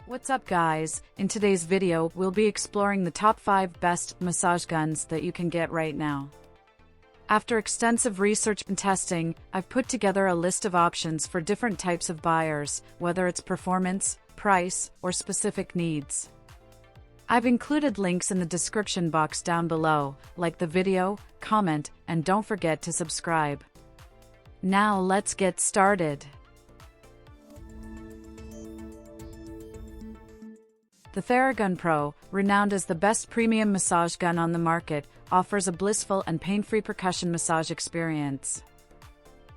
What's up guys, in today's video we'll be exploring the top 5 best massage guns that you can get right now. After extensive research and testing, I've put together a list of options for different types of buyers, whether it's performance, price, or specific needs. I've included links in the description box down below, like the video, comment, and don't forget to subscribe. Now let's get started. The Theragun Pro, renowned as the best premium massage gun on the market, offers a blissful and pain-free percussion massage experience.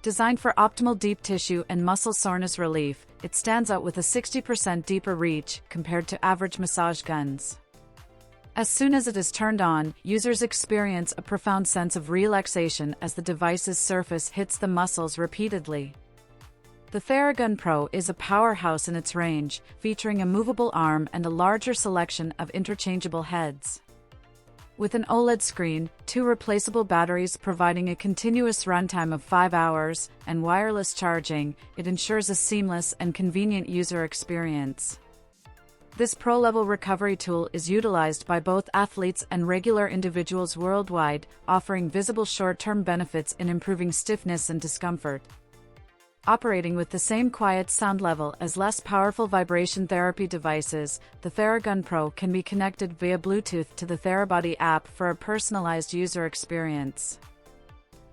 Designed for optimal deep tissue and muscle soreness relief, it stands out with a 60% deeper reach compared to average massage guns. As soon as it is turned on, users experience a profound sense of relaxation as the device's surface hits the muscles repeatedly. The Theragun Pro is a powerhouse in its range, featuring a movable arm and a larger selection of interchangeable heads. With an OLED screen, 2 replaceable batteries providing a continuous runtime of 5 hours, and wireless charging, it ensures a seamless and convenient user experience. This pro-level recovery tool is utilized by both athletes and regular individuals worldwide, offering visible short-term benefits in improving stiffness and discomfort. Operating with the same quiet sound level as less powerful vibration therapy devices, the Theragun Pro can be connected via Bluetooth to the Therabody app for a personalized user experience.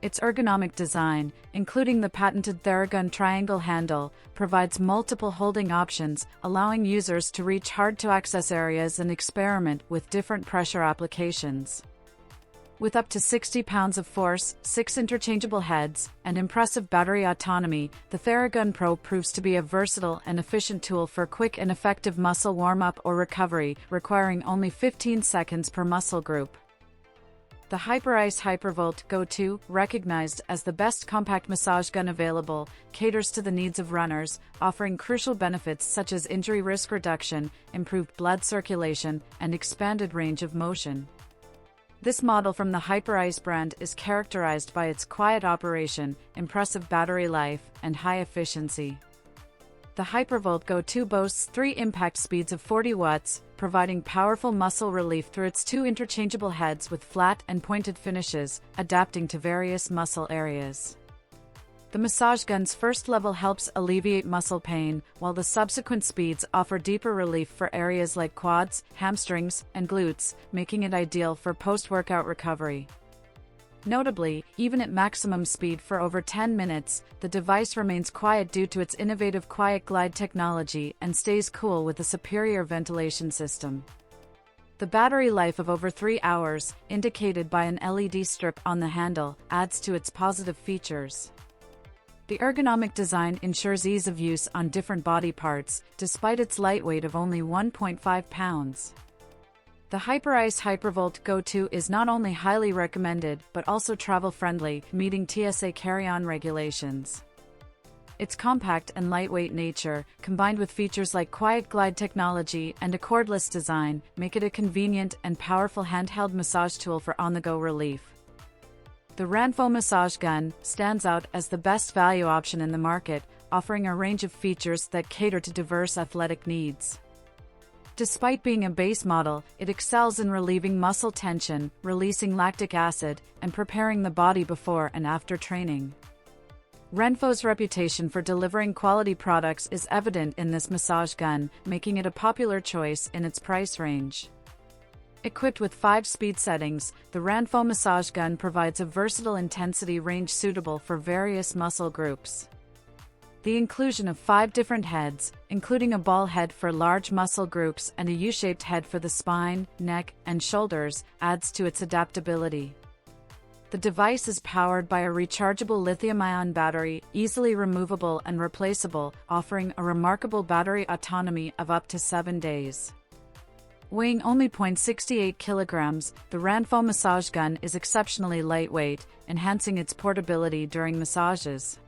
Its ergonomic design, including the patented Theragun triangle handle, provides multiple holding options, allowing users to reach hard-to-access areas and experiment with different pressure applications. With up to 60 pounds of force, 6 interchangeable heads, and impressive battery autonomy, the Theragun Pro proves to be a versatile and efficient tool for quick and effective muscle warm-up or recovery, requiring only 15 seconds per muscle group. The Hyperice Hypervolt Go-To, recognized as the best compact massage gun available, caters to the needs of runners, offering crucial benefits such as injury risk reduction, improved blood circulation, and expanded range of motion. This model from the Hyperice brand is characterized by its quiet operation, impressive battery life, and high efficiency. The Hypervolt Go-To boasts 3 impact speeds of 40 watts, providing powerful muscle relief through its 2 interchangeable heads with flat and pointed finishes, adapting to various muscle areas. The massage gun's first level helps alleviate muscle pain, while the subsequent speeds offer deeper relief for areas like quads, hamstrings, and glutes, making it ideal for post-workout recovery. Notably, even at maximum speed for over 10 minutes, the device remains quiet due to its innovative Quiet Glide technology and stays cool with a superior ventilation system. The battery life of over 3 hours, indicated by an LED strip on the handle, adds to its positive features. The ergonomic design ensures ease of use on different body parts, despite its lightweight of only 1.5 pounds. The Hyperice Hypervolt Go-To is not only highly recommended but also travel-friendly, meeting TSA carry-on regulations. Its compact and lightweight nature, combined with features like Quiet Glide technology and a cordless design, make it a convenient and powerful handheld massage tool for on-the-go relief. The RENPHO Massage Gun stands out as the best value option in the market, offering a range of features that cater to diverse athletic needs. Despite being a base model, it excels in relieving muscle tension, releasing lactic acid, and preparing the body before and after training. RENPHO's reputation for delivering quality products is evident in this massage gun, making it a popular choice in its price range. Equipped with 5 speed settings, the RENPHO Massage Gun provides a versatile intensity range suitable for various muscle groups. The inclusion of 5 different heads, including a ball head for large muscle groups and a U-shaped head for the spine, neck, and shoulders, adds to its adaptability. The device is powered by a rechargeable lithium-ion battery, easily removable and replaceable, offering a remarkable battery autonomy of up to 7 days. Weighing only 0.68 kilograms, the RENPHO Massage Gun is exceptionally lightweight, enhancing its portability during massages.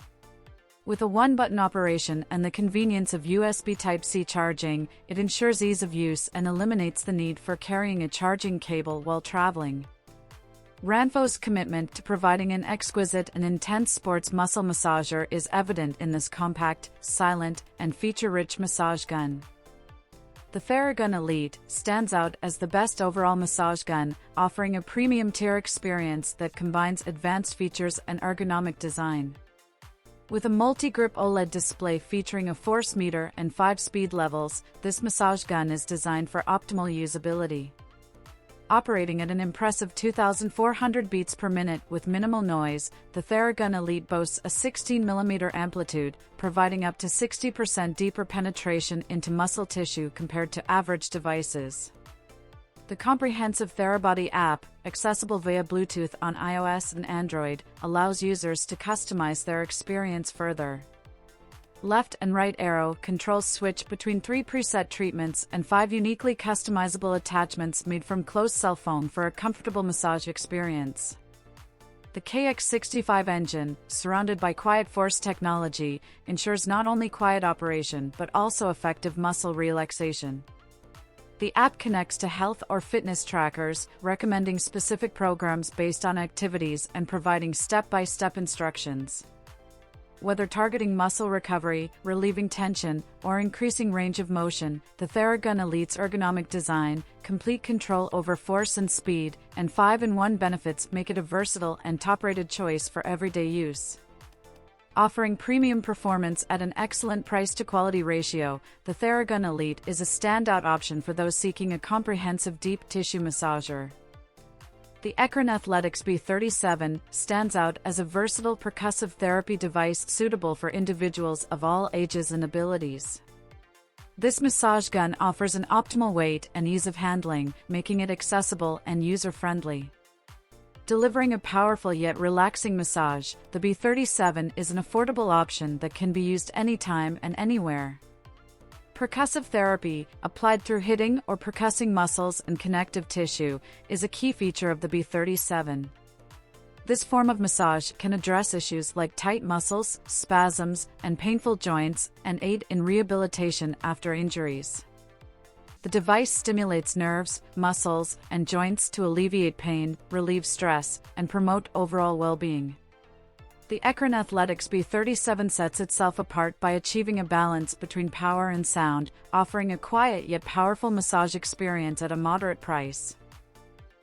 With a one-button operation and the convenience of USB Type-C charging, it ensures ease of use and eliminates the need for carrying a charging cable while traveling. RENPHO's commitment to providing an exquisite and intense sports muscle massager is evident in this compact, silent, and feature-rich massage gun. The Theragun Elite stands out as the best overall massage gun, offering a premium-tier experience that combines advanced features and ergonomic design. With a multi-grip OLED display featuring a force meter and 5 speed levels, this massage gun is designed for optimal usability. Operating at an impressive 2,400 beats per minute with minimal noise, the Theragun Elite boasts a 16mm amplitude, providing up to 60% deeper penetration into muscle tissue compared to average devices. The comprehensive Therabody app, accessible via Bluetooth on iOS and Android, allows users to customize their experience further. Left and right arrow controls switch between 3 preset treatments and 5 uniquely customizable attachments made from closed cell foam for a comfortable massage experience. The KX65 engine, surrounded by Quiet Force technology, ensures not only quiet operation but also effective muscle relaxation. The app connects to health or fitness trackers, recommending specific programs based on activities and providing step-by-step instructions. Whether targeting muscle recovery, relieving tension, or increasing range of motion, the Theragun Elite's ergonomic design, complete control over force and speed, and 5-in-1 benefits make it a versatile and top-rated choice for everyday use. Offering premium performance at an excellent price-to-quality ratio, the Theragun Elite is a standout option for those seeking a comprehensive deep tissue massager. The Ekrin Athletics B37 stands out as a versatile percussive therapy device suitable for individuals of all ages and abilities. This massage gun offers an optimal weight and ease of handling, making it accessible and user-friendly. Delivering a powerful yet relaxing massage, the B37 is an affordable option that can be used anytime and anywhere. Percussive therapy, applied through hitting or percussing muscles and connective tissue, is a key feature of the B37. This form of massage can address issues like tight muscles, spasms, and painful joints, and aid in rehabilitation after injuries. The device stimulates nerves, muscles, and joints to alleviate pain, relieve stress, and promote overall well-being. The Ekrin Athletics B37 sets itself apart by achieving a balance between power and sound, offering a quiet yet powerful massage experience at a moderate price.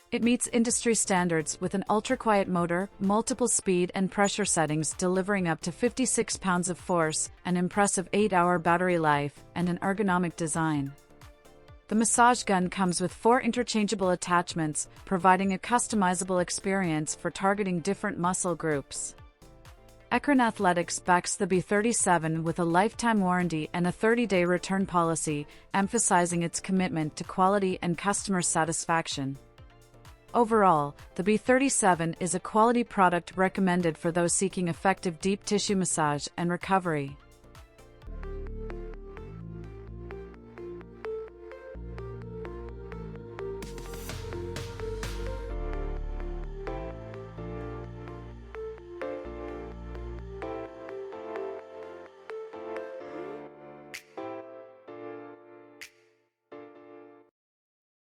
It meets industry standards with an ultra-quiet motor, multiple speed and pressure settings delivering up to 56 pounds of force, an impressive 8-hour battery life, and an ergonomic design. The massage gun comes with 4 interchangeable attachments, providing a customizable experience for targeting different muscle groups. Ekrin Athletics backs the B37 with a lifetime warranty and a 30-day return policy, emphasizing its commitment to quality and customer satisfaction. Overall, the B37 is a quality product recommended for those seeking effective deep tissue massage and recovery.